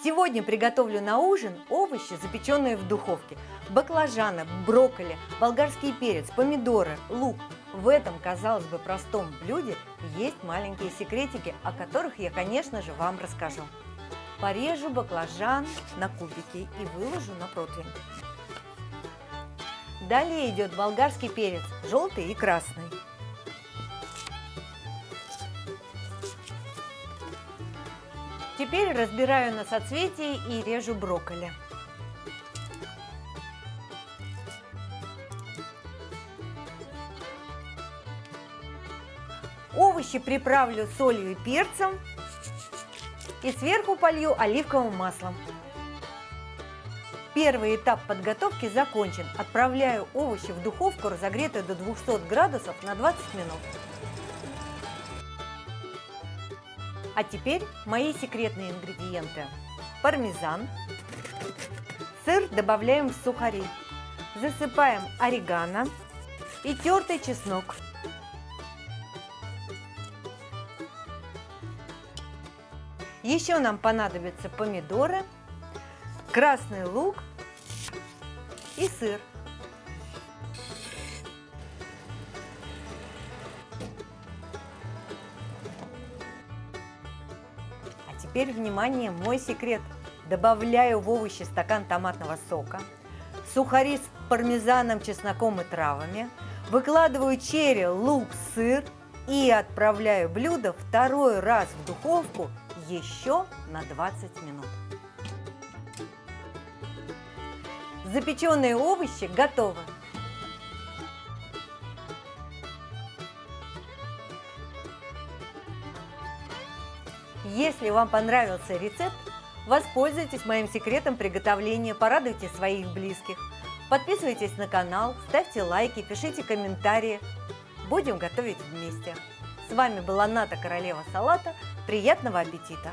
Сегодня приготовлю на ужин овощи, запеченные в духовке. Баклажаны, брокколи, болгарский перец, помидоры, лук. В этом, казалось бы, простом блюде есть маленькие секретики, о которых я, конечно же, вам расскажу. Порежу баклажан на кубики и выложу на противень. Далее идет болгарский перец, желтый и красный. Теперь разбираю на соцветия и режу брокколи. Овощи приправлю солью и перцем и сверху полью оливковым маслом. Первый этап подготовки закончен. Отправляю овощи в духовку, разогретую до 200 градусов, на 20 минут. А теперь мои секретные ингредиенты. Пармезан. Сыр добавляем в сухари. Засыпаем орегано и тертый чеснок. Еще нам понадобятся помидоры, красный лук и сыр. А теперь, внимание, мой секрет. Добавляю в овощи стакан томатного сока, сухари с пармезаном, чесноком и травами, выкладываю черри, лук, сыр и отправляю блюдо второй раз в духовку еще на 20 минут. Запеченные овощи готовы. Если вам понравился рецепт, воспользуйтесь моим секретом приготовления, порадуйте своих близких. Подписывайтесь на канал, ставьте лайки, пишите комментарии. Будем готовить вместе. С вами была Ната, королева салата. Приятного аппетита!